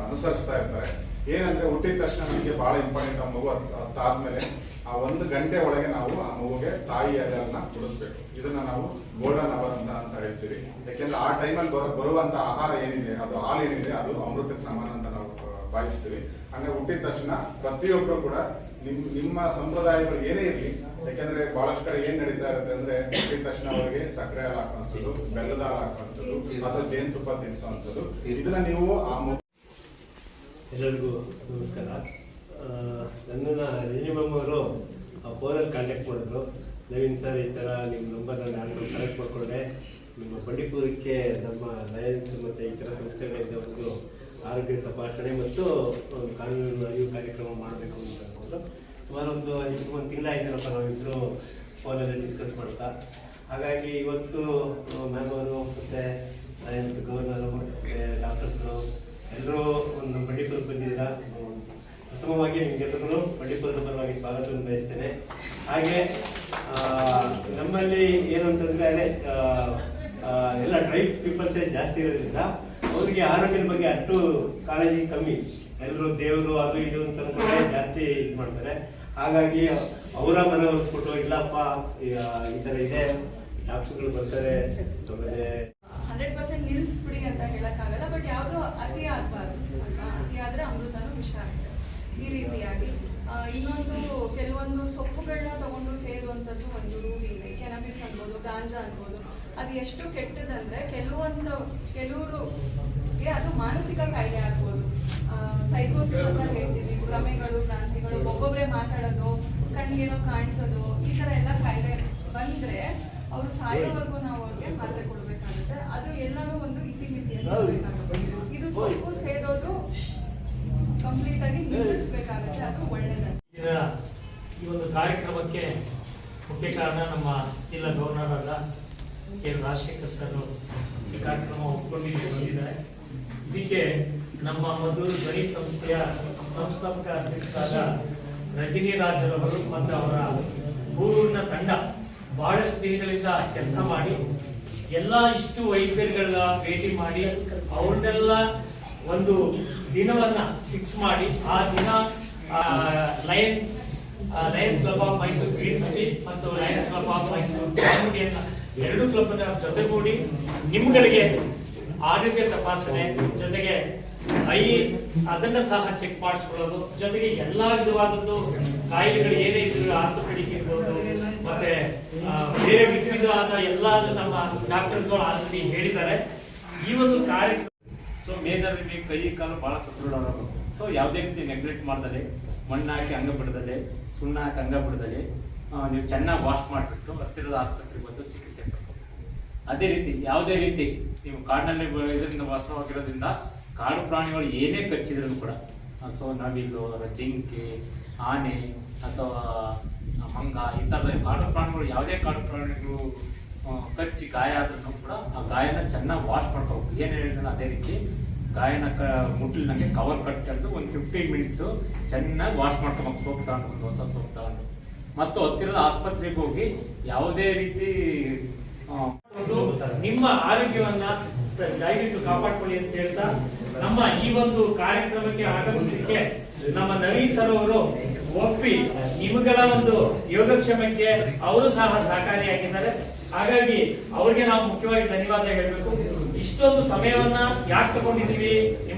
ಅನುಸರಿಸ್ತಾ ಇರ್ತಾರೆ. ಏನಂದ್ರೆ ಹುಟ್ಟಿದ ತಕ್ಷಣ ನಮಗೆ ಬಹಳ ಇಂಪಾರ್ಟೆಂಟ್. ಆ ಮಗು ಅದಾದ್ಮೇಲೆ ಆ 1 ಗಂಟೆ ಒಳಗೆ ನಾವು ಆ ಮಗುಗೆ ತಾಯಿ ಎದೆಯನ್ನ ಕುಡಿಸ್ಬೇಕು. ಇದನ್ನ ನಾವು ಗೋಲ್ಡನ್ ಅವರ್ ಅಂತ ಹೇಳ್ತೀವಿ. ಯಾಕೆಂದ್ರೆ ಆ ಟೈಮಲ್ಲಿ ಬರುವಂತ ಆಹಾರ ಏನಿದೆ, ಅದು ಹಾಲು ಏನಿದೆ, ಅದು ಅಮೃತಕ್ಕೆ ಸಮಾನ ಅಂತ ನಾವು ಭಾವಿಸ್ತೀವಿ. ಹಂಗೆ ಹುಟ್ಟಿದ ತಕ್ಷಣ ಪ್ರತಿಯೊಬ್ಬರು ಕೂಡ ನಿಮ್ಮ ಸಂಪ್ರದಾಯಗಳು ಏನೇ ಇರಲಿ, ಯಾಕೆಂದ್ರೆ ಬಹಳಷ್ಟು ಕಡೆ ಏನ್ ನಡೀತಾ ಇರುತ್ತೆ ಅಂದ್ರೆ ಹುಟ್ಟಿದ ತಕ್ಷಣ ಅವರಿಗೆ ಸಕ್ಕರೆ ಹಾಲು ಹಾಕುವಂಥದ್ದು, ಬೆಲ್ಲದ ಹಾಲು ಹಾಕುವಂಥದ್ದು ಅಥವಾ ಜೇನುತುಪ್ಪ ತಿನ್ನಿಸುವಂಥದ್ದು. ಇದನ್ನ ನೀವು ಎಲ್ಲರಿಗೂ ನಮಸ್ಕಾರ. ನನ್ನನ್ನು ರಜನಿಬಾಮ್ ಅವರು ಫೋನಲ್ಲಿ ಕಾಂಟ್ಯಾಕ್ಟ್ ಮಾಡಿದ್ರು. ನವೀನ್ ಸರ್, ಈ ಥರ ನಿಮ್ಮ ನಂಬರ್ ನಾನು ಕಲೆಕ್ಟ್ ಮಾಡಿಕೊಂಡೆ, ನಿಮ್ಮ ಬಂಡೀಪುರಕ್ಕೆ ನಮ್ಮ ಲಯನ್ಸ್ ಮತ್ತು ಈ ಥರ ಸಂಸ್ಥೆಗಳಿಂದ ಒಂದು ಆರೋಗ್ಯ ತಪಾಸಣೆ ಮತ್ತು ಒಂದು ಕಾನೂನು ಅರಿವು ಕಾರ್ಯಕ್ರಮ ಮಾಡಬೇಕು ಅಂತ ಅಂದ್ಕೊಂಡು ಸುಮಾರು ಒಂದು ತಿಂಗಳಾಯ್ತೇನಪ್ಪ ನಾವಿಬ್ಬರು ಫೋನಲ್ಲಿ ಡಿಸ್ಕಸ್ ಮಾಡ್ತಾ. ಹಾಗಾಗಿ ಇವತ್ತು ಮ್ಯಾಮ್ ಅವರು ಮತ್ತು ಲಯನ್ಸ್ ಗವರ್ನರು ಮತ್ತು ಡಾಕ್ಟರ್ಸ್ಗಳು ಎಲ್ಲರೂ ಒಂದು ಬಂಡೀಪುರಕ್ಕೆ ಬಂದಿದ್ದೀರಾ. ಪ್ರಥಮವಾಗಿ ನಿಮಗೆಲ್ಲರೂ ಬಂಡೀಪುರದ ಪರವಾಗಿ ಸ್ವಾಗತವನ್ನು ಬಯಸ್ತೇನೆ. ಹಾಗೆ ನಮ್ಮಲ್ಲಿ ಏನು ಅಂತಂದರೆ ಎಲ್ಲ ಟ್ರೈಬ್ಸ್ ಪೀಪಲ್ಸೇ ಜಾಸ್ತಿ ಇರೋದ್ರಿಂದ ಅವರಿಗೆ ಆರೋಗ್ಯದ ಬಗ್ಗೆ ಅಷ್ಟು ಕಾಳಜಿ ಕಮ್ಮಿ. ಎಲ್ಲರೂ ದೇವರು ಅದು ಇದು ಅಂತ ಅಂದ್ಕೊಂಡೆ ಜಾಸ್ತಿ ಇದು ಮಾಡ್ತಾರೆ. ಹಾಗಾಗಿ ಅವರ ಮನವೊಲಿಸ್ಬಿಟ್ಟು ಇಲ್ಲಪ್ಪ ಈ ಥರ ಇದೆ, ಡಾಕ್ಟರ್ಗಳು ಬರ್ತಾರೆ, ಆಮೇಲೆ 100% ನಿಲ್ಲಿಸ್ಬಿಡಿ ಅಂತ ಹೇಳಕ್ಕಾಗಲ್ಲ. ಬಟ್ ಯಾವುದು ಅತಿ ಆಗಬಾರ್ದು ಅಲ್ವಾ? ಅತಿ ಆದರೆ ಅಮೃತನೂ ವಿಷ ಆಗುತ್ತೆ. ಈ ರೀತಿಯಾಗಿ ಇನ್ನೊಂದು ಕೆಲವೊಂದು ಸೊಪ್ಪುಗಳನ್ನ ತಗೊಂಡು ಸೇದುವಂಥದ್ದು ಒಂದು ರೂಲ್ ಇದೆ. ಕೆನಬಿಸ್ ಅನ್ಬೋದು, ಗಾಂಜಾ ಅನ್ಬೋದು. ಅದು ಎಷ್ಟು ಕೆಟ್ಟದಂದ್ರೆ ಕೆಲವ್ರಿಗೆ ಅದು ಮಾನಸಿಕ ಕಾಯಿಲೆ ಆಗ್ಬೋದು. ಸೈಕೋಸಿಸ್ ಅಂತ ಹೇಳ್ತೀವಿ, ಭ್ರಮೆಗಳು, ಭ್ರಾಂತಿಗಳು, ಒಬ್ಬೊಬ್ಬರೇ ಮಾತಾಡೋದು, ಕಣ್ಣಿಗೇನೋ ಕಾಣಿಸೋದು, ಈ ಥರ ಎಲ್ಲ ಕಾಯಿಲೆ ಬಂದರೆ ಅವರು ಸಾಯೋವರೆಗೂ ನಾವು ಅವ್ರಿಗೆ ಮಾತ್ರೆ ಕೊಡಬೇಕಾಗುತ್ತೆ. ಅದು ಎಲ್ಲನೂ ಒಂದು ಇತಿಮಿತಿಯಲ್ಲಿ ಇರಬೇಕಾಗುತ್ತೆ. ಇದು ಸೊಪ್ಪು ಸೇದೋದು ಕಂಪ್ಲೀಟ್ ಆಗಿ ನಿಲ್ಲಿಸಬೇಕಾಗುತ್ತೆ, ಅದು ಒಳ್ಳೆಯದು. ಈ ಒಂದು ಕಾರ್ಯಕ್ರಮಕ್ಕೆ ಮುಖ್ಯ ಕಾರಣ ನಮ್ಮ ಜಿಲ್ಲಾ ಗವರ್ನರ್ ಆದ ಕೆ ರಾಜಶೇಖರ್ ಸರ್ ಈ ಕಾರ್ಯಕ್ರಮ ಒಪ್ಪಿಕೊಂಡಿದ್ದಾರೆ. ಇದಕ್ಕೆ ನಮ್ಮ ಮದ್ದೂರು ಧ್ವನಿ ಸಂಸ್ಥೆಯ ಸಂಸ್ಥಾಪಕ ಅಧ್ಯಕ್ಷರಾದ ರಜನಿ ರಾಜರವರು ಮತ್ತು ಅವರ ಊರಿನ ತಂಡ ಬಹಳಷ್ಟು ದಿನಗಳಿಂದ ಕೆಲಸ ಮಾಡಿ ಎಲ್ಲ ಇಷ್ಟು ವೈದ್ಯರುಗಳನ್ನ ಭೇಟಿ ಮಾಡಿ ಅವ್ರನ್ನೆಲ್ಲ ಒಂದು ದಿನವನ್ನ ಫಿಕ್ಸ್ ಮಾಡಿ ಆ ದಿನ Lions club of Mysuru green city ಮತ್ತು ಲಯನ್ಸ್ ಕ್ಲಬ್ ಆಫ್ ಮೈಸೂರು ಕಾಮಿಡಿಯನ್ನ ಎರಡು ಕ್ಲಬ್ ಜೊತೆಗೂಡಿ ನಿಮ್ಗಳಿಗೆ ಆರೋಗ್ಯ ತಪಾಸಣೆ ಜೊತೆಗೆ ಅದನ್ನ ಸಹ ಚೆಕ್ ಮಾಡಿಸ್ಕೊಳ್ಳೋದು, ಜೊತೆಗೆ ಎಲ್ಲಾ ವಿಧವಾದದ್ದು ಕಾಯಿಲೆಗಳು ಏನೇ ಇದ್ರು ಆರ್ಥೋಪೆಡಿಕ್ ಇರ್ಬೋದು ಮತ್ತೆ ಬೇರೆ ವಿಧವಾದ ಎಲ್ಲ ನಮ್ಮ ಡಾಕ್ಟರ್ಗಳು ಆಲ್ರೆಡಿ ಹೇಳಿದ್ದಾರೆ. ಈ ಒಂದು ಕಾರ್ಯಕ್ರಮ ಮೇಜರ್ ಕೈ ಕಾಲು ಬಹಳ ಸದೃಢ. ಸೊ ಯಾವುದೇ ರೀತಿ ನೆಗ್ಲೆಕ್ಟ್ ಮಾಡ್ದಲೆ, ಮಣ್ಣು ಹಾಕಿ ಅಂಗ ಬಿಡದಲೆ, ಸುಣ್ಣ ಹಾಕಿ ಅಂಗ ಬಿಡದಲೆ ನೀವು ಚೆನ್ನಾಗಿ ವಾಶ್ ಮಾಡಿಬಿಟ್ಟು ಹತ್ತಿರದ ಆಸ್ಪತ್ರೆಗೆ ಬಂದು ಚಿಕಿತ್ಸೆ ಪಡ್ಬೇಕು. ಅದೇ ರೀತಿ ಯಾವುದೇ ರೀತಿ ನೀವು ಕಾಡಿನಲ್ಲಿ ಇದರಿಂದ ವಾಸವಾಗಿರೋದ್ರಿಂದ ಕಾಡು ಪ್ರಾಣಿಗಳು ಏನೇ ಕಚ್ಚಿದ್ರು ಕೂಡ, ಸೊ ನವಿಲು, ಜಿಂಕೆ, ಆನೆ ಅಥವಾ ಮಂಗ ಈ ಥರದ ಕಾಡು ಪ್ರಾಣಿಗಳು ಯಾವುದೇ ಕಾಡು ಪ್ರಾಣಿಗಳು ಕಚ್ಚಿ ಗಾಯ ಆದ್ರೂ ಕೂಡ ಆ ಗಾಯನ ಚೆನ್ನಾಗಿ ವಾಶ್ ಮಾಡ್ಕೋಬೇಕು. ಏನು ಹೇಳಿದ್ರೆ ಅದೇ ರೀತಿ ಗಾಯನ ಮುಟ್ಲಿನಂಗೆ ಕವರ್ ಕಟ್ಕೊಂಡು ಒಂದು 15 ಮಿನಿಟ್ಸು ಚೆನ್ನಾಗಿ ವಾಶ್ ಮಾಡ್ಕೋಬೇಕು. ಸೋಪ್ ತಗೊಂಡು, ಒಂದು ಹೊಸ ಸೋಪ್ ತಗೊಂಡು, ಮತ್ತು ಹತ್ತಿರದ ಆಸ್ಪತ್ರೆಗೆ ಹೋಗಿ ಯಾವುದೇ ರೀತಿ ನಿಮ್ಮ ಆರೋಗ್ಯವನ್ನ ದಯವಿಟ್ಟು ಕಾಪಾಡ್ಕೊಳ್ಳಿ ಅಂತ ಹೇಳ್ತಾ ನಮ್ಮ ಈ ಒಂದು ಕಾರ್ಯಕ್ರಮಕ್ಕೆ ಆಗಮಿಸಲಿಕ್ಕೆ ನಮ್ಮ ನವೀನ್ ಸರ್ ಅವರು ಒಪ್ಪಿ ನಿಮಗಳ ಒಂದು ಯೋಗಕ್ಷೇಮಕ್ಕೆ ಅವರು ಸಹ ಸಹಕಾರಿಯಾಗಿದ್ದಾರೆ. ಹಾಗಾಗಿ ಅವ್ರಿಗೆ ನಾವು ಮುಖ್ಯವಾಗಿ ಧನ್ಯವಾದ ಹೇಳಬೇಕು. ಇಷ್ಟೊಂದು ಸಮಯವನ್ನ ಯಾಕೆ ತಗೊಂಡಿದ್ದೀವಿ,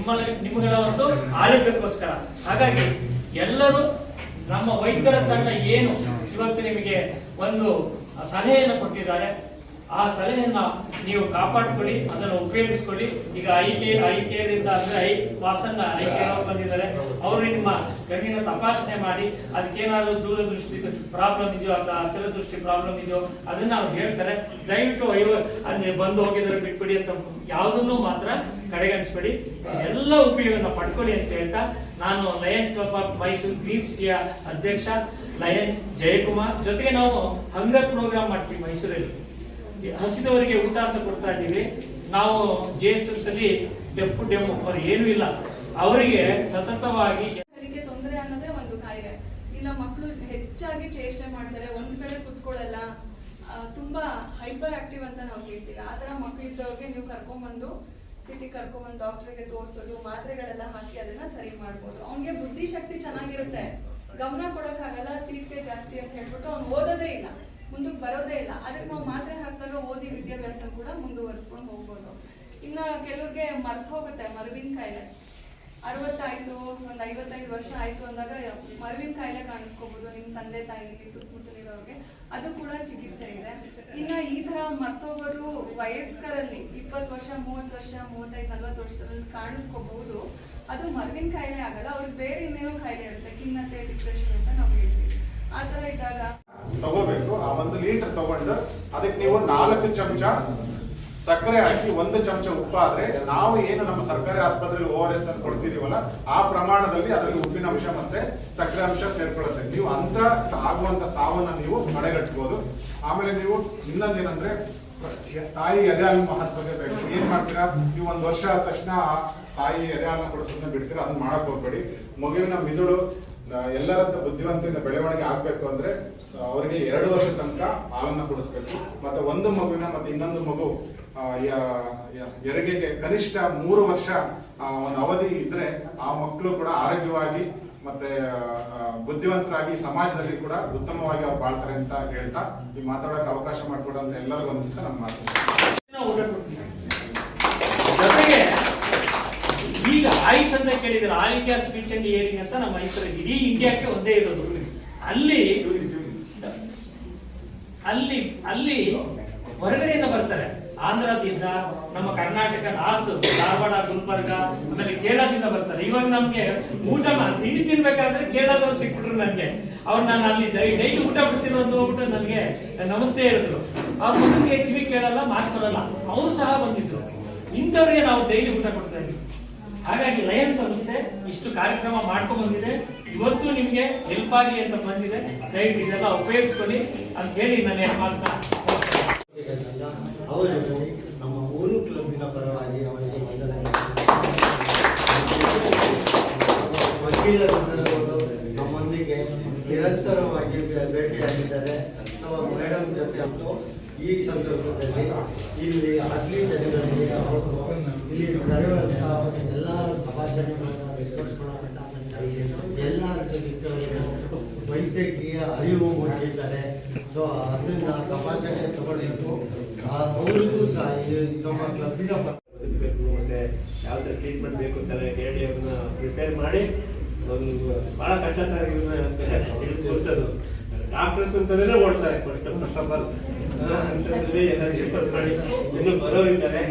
ನಿಮ್ಮಗಳ ಒಂದು ಆರೋಗ್ಯಕ್ಕೋಸ್ಕರ. ಹಾಗಾಗಿ ಎಲ್ಲರೂ ನಮ್ಮ ವೈದ್ಯರ ತಂಡ ಏನು ಇವತ್ತು ನಿಮಗೆ ಒಂದು ಸಲಹೆಯನ್ನು ಕೊಟ್ಟಿದ್ದಾರೆ, ಆ ಸಲಹೆಯನ್ನ ನೀವು ಕಾಪಾಡ್ಕೊಳ್ಳಿ, ಅದನ್ನು ಉಪಯೋಗಿಸ್ಕೊಳ್ಳಿ. ಈಗ ಐ ಕೇರ್ ಇಂದ ಅಂದ್ರೆ ವಾಸನ್ನ ಐ ಕೇರ್ ಅವ್ರು ಬಂದಿದ್ದಾರೆ. ಅವರು ನಿಮ್ಮ ಕಣ್ಣಿನ ತಪಾಸಣೆ ಮಾಡಿ ಅದಕ್ಕೇನಾದ್ರು ದೂರದೃಷ್ಟಿ ಪ್ರಾಬ್ಲಮ್ ಇದೆಯೋ ಅಥವಾ ಹತ್ತಿರ ದೃಷ್ಟಿ ಪ್ರಾಬ್ಲಮ್ ಇದೆಯೋ ಅದನ್ನ ಅವ್ರು ಹೇಳ್ತಾರೆ. ದಯವಿಟ್ಟು ಅಲ್ಲಿ ಬಂದು ಹೋಗಿದ್ರೆ ಬಿಟ್ಬಿಡಿ ಅಂತ ಯಾವುದನ್ನು ಮಾತ್ರ ಕಡೆಗಣಿಸ್ಬೇಡಿ. ಎಲ್ಲ ಉಪಯೋಗನ ಪಡ್ಕೊಳ್ಳಿ ಅಂತ ಹೇಳ್ತಾ ನಾನು Lions club of Mysuru green ಸಿಟಿಯ ಅಧ್ಯಕ್ಷ ಲಯನ್ ಜಯಕುಮಾರ್ ಜೊತೆಗೆ ನಾವು ಹಂಗರ್ ಪ್ರೋಗ್ರಾಮ್ ಮಾಡ್ತೀವಿ ಮೈಸೂರಲ್ಲಿ. ಹಸಿದವರಿಗೆ ಊಟ ಅಂತ ಕೊಡ್ತಾ ಇದ್ದೀವಿ ನಾವು. JSS ಅಲ್ಲಿ ಡೆಫ್ ಡೆಮೋ ಅವ್ರು ಏನೂ ಇಲ್ಲ, ಅವರಿಗೆ ಸತತವಾಗಿ ತೊಂದರೆ ಅನ್ನೋದೇ ಒಂದು ಕಾಯಿಲೆ. ಇಲ್ಲ ಮಕ್ಕಳು ಹೆಚ್ಚಾಗಿ ಚೇಷ್ಟೆ ಮಾಡ್ತಾರೆ, ಒಂದ್ ಕಡೆ ಕುತ್ಕೊಳ್ಳಲ್ಲ, ತುಂಬಾ ಹೈಪರ್ ಆಕ್ಟಿವ್ ಅಂತ ನಾವು ಹೇಳ್ತೀವಿ. ಆ ತರ ಮಕ್ಕಳಿದ್ದವ್ರಿಗೆ ನೀವು ಕರ್ಕೊಂಡ್ಬಂದು ಸಿಟಿ ಕರ್ಕೊಂಡ್ಬಂದು ಡಾಕ್ಟರ್ಗೆ ತೋರಿಸೋದು, ಮಾತ್ರೆಗಳೆಲ್ಲ ಹಾಕಿ ಅದನ್ನ ಸರಿ ಮಾಡ್ಬೋದು. ಅವ್ನಿಗೆ ಬುದ್ಧಿಶಕ್ತಿ ಚೆನ್ನಾಗಿರುತ್ತೆ, ಗಮನ ಕೊಡೋಕ್ಕಾಗಲ್ಲ, ತೀರ್ಪೆ ಜಾಸ್ತಿ ಅಂತ ಹೇಳ್ಬಿಟ್ಟು ಅವ್ನು ಓದೋದೇ ಇಲ್ಲ, ಮುಂದಕ್ಕೆ ಬರೋದೇ ಇಲ್ಲ. ಅದಕ್ಕೆ ನಾವು ಮಾತ್ರೆ ಹಾಕಿದಾಗ ಓದಿ ವಿದ್ಯಾಭ್ಯಾಸ ಕೂಡ ಮುಂದುವರಿಸ್ಕೊಂಡು ಹೋಗ್ಬೋದು. ಇನ್ನು ಕೆಲವ್ರಿಗೆ ಮರ್ತು ಹೋಗುತ್ತೆ ಮರವಿನ ಕಾಯಿಲೆ. 60 ಆಯ್ತು, ಒಂದು 55 ವರ್ಷ ಆಯ್ತು ಅಂದಾಗ ಮರವಿನ ಕಾಯಿಲೆ ಕಾಣಿಸ್ಕೋಬಹುದು ನಿಮ್ಮ ತಂದೆ ತಾಯಿಲಿ ಸುತ್ತಮುತ್ತಲಿರೋರಿಗೆ, ಅದು ಕೂಡ ಚಿಕಿತ್ಸೆ ಇದೆ. ಇನ್ನು ಈ ತರ ಮರ್ತೋಗೋದು ವಯಸ್ಕರಲ್ಲಿ 20 ವರ್ಷ 30 ವರ್ಷ 35 40 ವರ್ಷದಲ್ಲಿ ಕಾಣಿಸ್ಕೋಬಹುದು. ಅದು ಮರವಿನ ಕಾಯಿಲೆ ಆಗಲ್ಲ, ಅವ್ರಿಗೆ ಬೇರೆ ಇನ್ನೇನೋ ಕಾಯಿಲೆ ಇರುತ್ತೆ, ಖಿನ್ನತೆ, ಡಿಪ್ರೆಷನ್ ಅಂತ ನಾವು ಹೇಳ್ತೀವಿ. ಆ ತರ ಇದ್ದಾಗ ತಗೋಬೇಕು. ಆ 1 ಲೀಟರ್ ತಗೊಂಡು ಅದಕ್ಕೆ ನೀವು 4 ಚಮಚ ಸಕ್ಕರೆ ಹಾಕಿ 1 ಚಮಚ ಉಪ್ಪಾದ್ರೆ ನಾವು ಏನು ನಮ್ಮ ಸರ್ಕಾರಿ ಆಸ್ಪತ್ರೆಯಲ್ಲಿ ORS ಅನ್ನು ಕೊಡ್ತಿದೀವಲ್ಲ ಆ ಪ್ರಮಾಣದಲ್ಲಿ ಅದರಲ್ಲಿ ಉಪ್ಪಿನ ಅಂಶ ಮತ್ತೆ ಸಕ್ಕರೆ ಅಂಶ ಸೇರ್ಕೊಳ್ಳುತ್ತೆ. ನೀವು ಅಂತ ಆಗುವಂತ ಸಾವನ್ನ ನೀವು ತಡೆಗಟ್ಟಬಹುದು. ಆಮೇಲೆ ನೀವು ಇನ್ನೊಂದೇನಂದ್ರೆ ತಾಯಿ ಎದೆ ಹಾಲಿನ ಮಹತ್ವಕ್ಕೆ ಬೇಕು. ಏನ್ ಮಾಡ್ತೀರಾ, ನೀವು 1 ವರ್ಷ ಆದ ತಕ್ಷಣ ತಾಯಿ ಎದೆ ಹಾಲನ್ನ ಕೊಡಿಸೋದನ್ನ ಬಿಡ್ತೀರಾ, ಅದನ್ನ ಮಾಡಕ್ ಹೋಗ್ಬೇಡಿ. ಮಗುವಿನ ಮಿದುಳು ಎಲ್ಲರಂತ ಬುದ್ಧಿವಂತದಿಂದ ಬೆಳವಣಿಗೆ ಆಗ್ಬೇಕು ಅಂದ್ರೆ ಅವರಿಗೆ 2 ವರ್ಷ ತನಕ ಹಾಲನ್ನ ಕೊಡಿಸ್ಬೇಕು. ಮತ್ತೆ ಒಂದು ಮಗುವಿನ ಮತ್ತೆ ಇನ್ನೊಂದು ಮಗು ಹೆರಿಗೆಗೆ ಕನಿಷ್ಠ 3 ವರ್ಷ ಒಂದು ಅವಧಿ ಇದ್ರೆ ಆ ಮಕ್ಕಳು ಕೂಡ ಆರೋಗ್ಯವಾಗಿ ಮತ್ತೆ ಬುದ್ಧಿವಂತರಾಗಿ ಸಮಾಜದಲ್ಲಿ ಕೂಡ ಉತ್ತಮವಾಗಿ ಅವ್ರು ಬಾಳ್ತಾರೆ ಅಂತ ಹೇಳ್ತಾ ಈ ಮಾತಾಡೋಕೆ ಅವಕಾಶ ಮಾಡಿಕೊಡಂತ ಎಲ್ಲರಿಗೂ ಒಂದಿಸ್ತಾ ನಮ್ಮ ಮಾತು. ಜೊತೆಗೆ ಈಗ ಆಯುಷ್ ಅಂತ ಕೇಳಿದ್ರೆ all India speech and hearing ಅಂತ ನಮ್ಮ ಮೈಸೂರಿಗೆ ಇಡೀ ಇಂಡಿಯಾಕ್ಕೆ ಒಂದೇ ಇರೋದು. ಅಲ್ಲಿ ಹೊರಗಡೆಯಿಂದ ಬರ್ತಾರೆ, ಆಂಧ್ರದಿಂದ, ನಮ್ಮ ಕರ್ನಾಟಕ ನಾರ್ತ್, ಧಾರವಾಡ, ಗುಲ್ಬರ್ಗ, ಆಮೇಲೆ ಕೇರಳದಿಂದ ಬರ್ತಾರೆ. ಇವಾಗ ನಮ್ಗೆ ಊಟ ತಿಂಡಿ ತಿನ್ಬೇಕಾದ್ರೆ ಕೇರಳದವ್ರು ಸಿಕ್ಬಿಟ್ರು ನನ್ಗೆ. ಅವ್ರು ನಾನು ಅಲ್ಲಿ ಡೈಲಿ ಊಟ ಬಿಡಿಸಿರೋದು ಹೋಗ್ಬಿಟ್ಟು ನನಗೆ ನಮಸ್ತೆ ಹೇಳಿದ್ರು. ಅವ್ರ ಮಗನಿಗೆ ಕಿವಿ ಕೇಳಲ್ಲ, ಮಾತು ಬರಲ್ಲ, ಅವರು ಸಹ ಬಂದಿದ್ರು. ಇಂಥವ್ರಿಗೆ ನಾವು ಡೈಲಿ ಊಟ ಕೊಡ್ತಾ ಇದ್ವಿ. ಹಾಗಾಗಿ ಲಯನ್ಸ್ ಸಂಸ್ಥೆ ಇಷ್ಟು ಕಾರ್ಯಕ್ರಮ ಮಾಡ್ಕೊಂಡ್ ಬಂದಿದೆ. ಇವತ್ತು ನಿಮ್ಗೆ ಹೆಲ್ಪ್ ಆಗಲಿ ಅಂತ ಬಂದಿದೆ. ದಯವಿಟ್ಟು ಇದೆಲ್ಲ ಉಪಯೋಗಿಸ್ಕೊಳ್ಳಿ ಅಂತ ಹೇಳಿ ನಾನು ಮಾಡ್ತಾ ಅವರು ನಮ್ಮ ಊರು ಕ್ಲಬ್ಬಿನ ಪರವಾಗಿ ಅವರಿಗೆ ವಕೀಲರು ನಮ್ಮೊಂದಿಗೆ ನಿರಂತರವಾಗಿ ಭೇಟಿಯಾಗಿದ್ದಾರೆ. ಸೊ ಮೇಡಮ್ ಜೊತೆ ಅಂತೂ ಈ ಸಂದರ್ಭದಲ್ಲಿ ಇಲ್ಲಿ ಅಗ್ಲಿ ಜನಗಳಿಗೆ ಅವರು ಇಲ್ಲಿ ನಡೆಯುವಂಥ ಎಲ್ಲ ಭಾಷಣಗಳನ್ನು ವಿಸ್ತರಿಸ್ಕೊಳ್ಳುವಂಥ ಎಲ್ಲ ವೈದ್ಯಕೀಯ ಅರಿವು ಮೂಡಿದ್ದಾರೆ. ಸೊ ಅದನ್ನ ತಪಾಸಣೆ ತಗೊಂಡಿದ್ದು ಅವರಿಗೂ ಸಹ ನಮ್ಮ ಕ್ಲಬ್ಬಿನ ಮತ್ತೆ ಯಾವ ಥರ ಟ್ರೀಟ್ಮೆಂಟ್ ಬೇಕು ಅಂತ ಹೇಳಿ ಅವ್ರನ್ನ ಪ್ರಿಪೇರ್ ಮಾಡಿ ಒಂದು ಭಾಳ ಕಷ್ಟ ಸರ್ ಇದನ್ನ ತೋರಿಸೋದು. ಡಾಕ್ಟರ್ಸ್ ಅಂತಂದ್ರೆ ಓಡ್ತಾರೆ ಫಸ್ಟ್ ಆಫ್ ಆಲ್ ಅಂತಂದ್ರೆ ಎಲ್ಲ ಶಿಫರ್ ಮಾಡಿ ಇನ್ನೂ ಬರೋರಿದ್ದಾರೆ.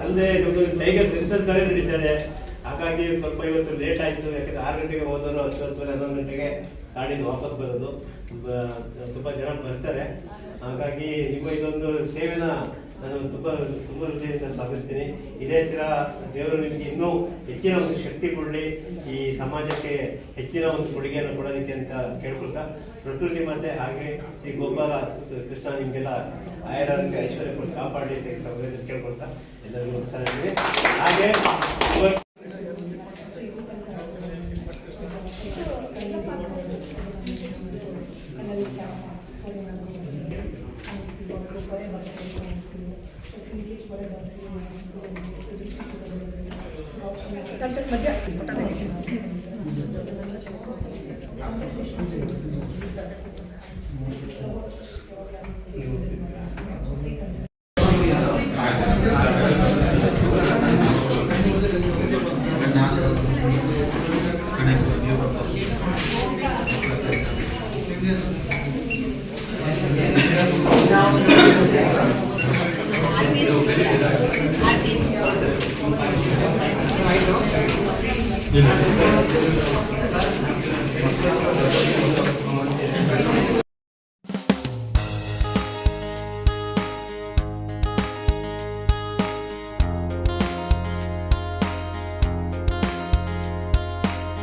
ಅಲ್ಲದೆ ನಮ್ಮದು ಟೈಗರ್ ರಿಸರ್ಚ್ ಕಡೆ ನಡೀತಾರೆ. ಹಾಗಾಗಿ ಸ್ವಲ್ಪ ಇವತ್ತು ಲೇಟ್ ಆಯಿತು, ಯಾಕಂದ್ರೆ 6 ಗಂಟೆಗೆ ಹೋದವರು 10 11 ಗಂಟೆಗೆ ಗಾಡಿನ ವಾಪಸ್ ಬರೋದು. ತುಂಬ ಜನ ಬರ್ತಾರೆ. ಹಾಗಾಗಿ ನಿಮ್ಮ ಇದೊಂದು ಸೇವೆನ ನಾನು ತುಂಬ ಹೃದಯದಿಂದ ಸ್ವಾಗತಿಸ್ತೀನಿ. ಇದೇ ಥರ ದೇವರು ನಿಮಗೆ ಇನ್ನೂ ಹೆಚ್ಚಿನ ಒಂದು ಶಕ್ತಿ ಕೊಡಲಿ, ಈ ಸಮಾಜಕ್ಕೆ ಹೆಚ್ಚಿನ ಒಂದು ಕೊಡುಗೆಯನ್ನು ಕೊಡೋದಕ್ಕೆ ಅಂತ ಕೇಳ್ಕೊಳ್ತಾ, ಪ್ರಕೃತಿ ಮಾತೆ ಹಾಗೆ ಶ್ರೀ ಗೋಪಾಲ ಕೃಷ್ಣ ನಿಮಗೆಲ್ಲ ಆಯುರಾರೋಗ್ಯ ಐಶ್ವರ್ಯ ಕೊಟ್ಟು ಕಾಪಾಡಲಿ ಅಂತ ಕೇಳ್ಕೊಳ್ತಾ ಎಲ್ಲರಿಗೂ ಸರಿದೆ. ಹಾಗೆ